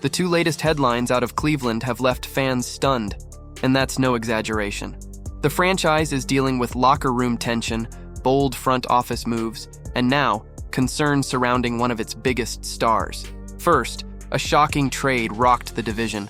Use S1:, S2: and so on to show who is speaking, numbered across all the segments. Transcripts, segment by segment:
S1: The two latest headlines out of Cleveland have left fans stunned, and that's no exaggeration. The franchise is dealing with locker room tension, bold front office moves, and now, concerns surrounding one of its biggest stars. First, a shocking trade rocked the division.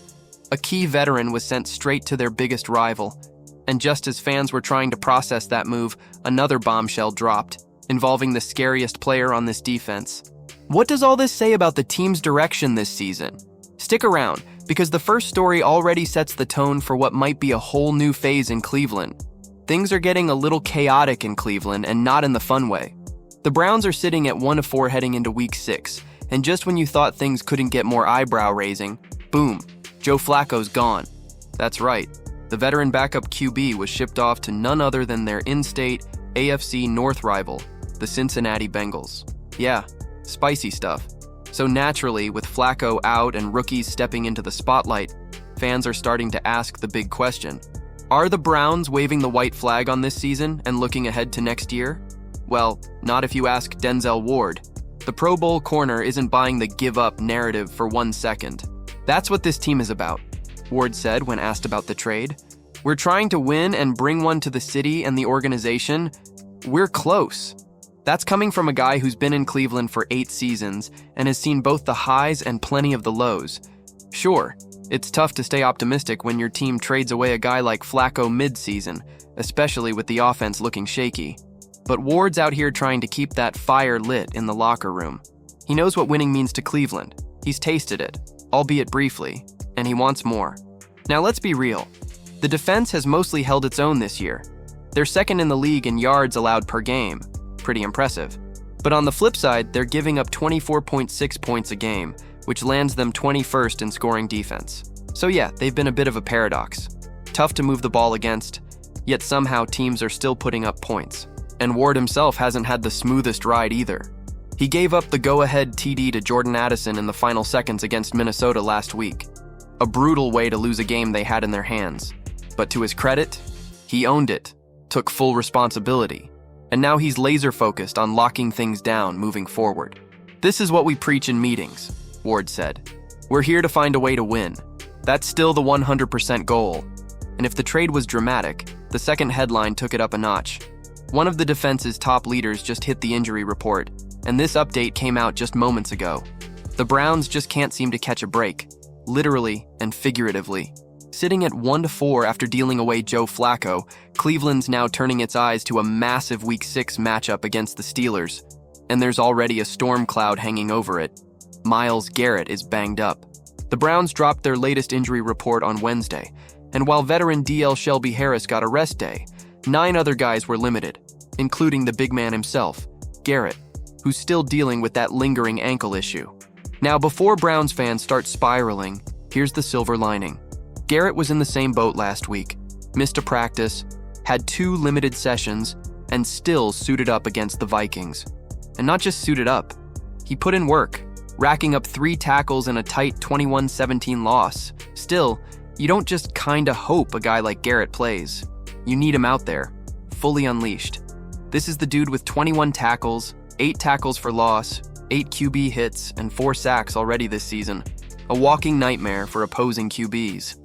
S1: A key veteran was sent straight to their biggest rival, and just as fans were trying to process that move, another bombshell dropped, involving the scariest player on this defense. What does all this say about the team's direction this season? Stick around, because the first story already sets the tone for what might be a whole new phase in Cleveland. Things are getting a little chaotic in Cleveland, and not in the fun way. The Browns are sitting at 1-4 heading into Week 6, and just when you thought things couldn't get more eyebrow-raising, boom, Joe Flacco's gone. That's right, the veteran backup QB was shipped off to none other than their in-state AFC North rival, the Cincinnati Bengals. Yeah, spicy stuff. So naturally, with Flacco out and rookies stepping into the spotlight, fans are starting to ask the big question. Are the Browns waving the white flag on this season and looking ahead to next year? Well, not if you ask Denzel Ward. The Pro Bowl corner isn't buying the give-up narrative for 1 second. That's what this team is about, Ward said when asked about the trade. We're trying to win and bring one to the city and the organization. We're close. That's coming from a guy who's been in Cleveland for 8 seasons and has seen both the highs and plenty of the lows. Sure, it's tough to stay optimistic when your team trades away a guy like Flacco mid-season, especially with the offense looking shaky. But Ward's out here trying to keep that fire lit in the locker room. He knows what winning means to Cleveland. He's tasted it, albeit briefly, and he wants more. Now let's be real. The defense has mostly held its own this year. They're second in the league in yards allowed per game. Pretty impressive. But on the flip side, they're giving up 24.6 points a game, which lands them 21st in scoring defense. So yeah, they've been a bit of a paradox. Tough to move the ball against, yet somehow teams are still putting up points. And Ward himself hasn't had the smoothest ride either. He gave up the go-ahead TD to Jordan Addison in the final seconds against Minnesota last week. A brutal way to lose a game they had in their hands. But to his credit, he owned it, took full responsibility, and now he's laser-focused on locking things down moving forward. This is what we preach in meetings, Ward said. We're here to find a way to win. That's still the 100% goal. And if the trade was dramatic, the second headline took it up a notch. One of the defense's top leaders just hit the injury report, and this update came out just moments ago. The Browns just can't seem to catch a break, literally and figuratively. Sitting at 1-4 after dealing away Joe Flacco, Cleveland's now turning its eyes to a massive Week 6 matchup against the Steelers, and there's already a storm cloud hanging over it. Myles Garrett is banged up. The Browns dropped their latest injury report on Wednesday, and while veteran DL Shelby Harris got a rest day, 9 other guys were limited, including the big man himself, Garrett, who's still dealing with that lingering ankle issue. Now, before Browns fans start spiraling, here's the silver lining. Garrett was in the same boat last week, missed a practice, had 2 limited sessions, and still suited up against the Vikings. And not just suited up, he put in work, racking up 3 tackles in a tight 21-17 loss. Still, you don't just kinda hope a guy like Garrett plays. You need him out there, fully unleashed. This is the dude with 21 tackles, 8 tackles for loss, 8 QB hits, and 4 sacks already this season. A walking nightmare for opposing QBs.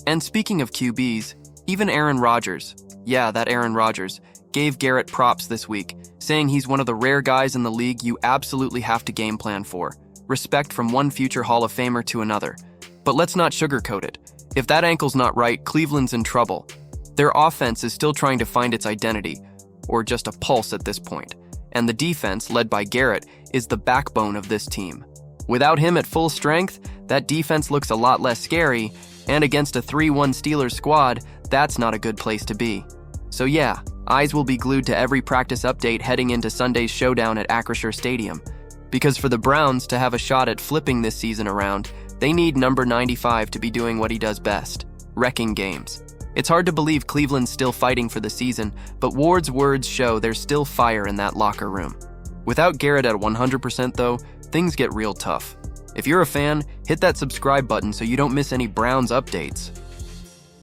S1: And speaking of QBs, even Aaron Rodgers, yeah, that Aaron Rodgers, gave Garrett props this week, saying he's one of the rare guys in the league you absolutely have to game plan for. Respect from one future Hall of Famer to another. But let's not sugarcoat it. If that ankle's not right, Cleveland's in trouble. Their offense is still trying to find its identity, or just a pulse at this point. And the defense, led by Garrett, is the backbone of this team. Without him at full strength, that defense looks a lot less scary, and against a 3-1 Steelers squad, that's not a good place to be. So yeah, eyes will be glued to every practice update heading into Sunday's showdown at Acrisure Stadium. Because for the Browns to have a shot at flipping this season around, they need number 95 to be doing what he does best, wrecking games. It's hard to believe Cleveland's still fighting for the season, but Ward's words show there's still fire in that locker room. Without Garrett at 100% though, things get real tough. If you're a fan, hit that subscribe button so you don't miss any Browns updates.